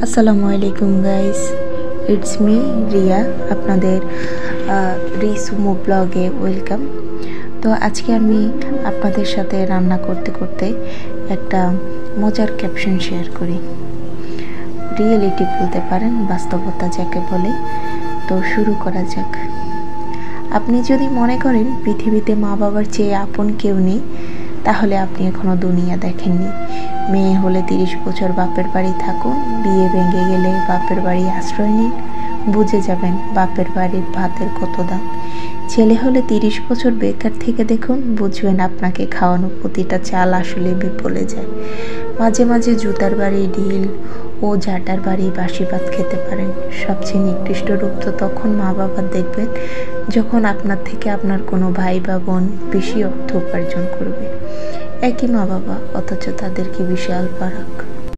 আসসালামু আলাইকুম guys, it's me Riya, আপনাদের রিসুমো ব্লগে ওয়েলকাম। তো আজকে আমি আপনাদের সাথে রান্না করতে করতে একটা মজার ক্যাপশন শেয়ার করি। রিয়েলিটি বলতে পারেন, বাস্তবতা যাকে বলে। তো শুরু করা যাক। আপনি যদি মনে করেন পৃথিবীতে মা বাবার চেয়ে আপন কেউ নেই, তাহলে আপনি এখনও দুনিয়া দেখেননি। মেয়ে হলে 30 বছর বাপের বাড়ি থাকুন, বিয়ে ভেঙে গেলে বাপের বাড়ি আশ্রয় নিন, বুঝে যাবেন বাপের বাড়ির ভাতের কত দাম। ছেলে হলে 30 বছর বেকার থেকে দেখুন, বুঝবেন আপনাকে খাওয়ানো প্রতিটা চাল আসলে বিপলে যায়। মাঝে মাঝে জুতার বাড়ি ঢিল ও ঝাঁটার বাড়ি বাসি ভাত খেতে পারেন। সবচেয়ে নিকৃষ্ট রূপ তো তখন মা বাবার দেখবেন যখন আপনার থেকে আপনার কোনো ভাই বা বোন বেশি অর্থ উপার্জন করবে। একই মা বাবা, অথচ তাদের কি বিশাল ফারাক।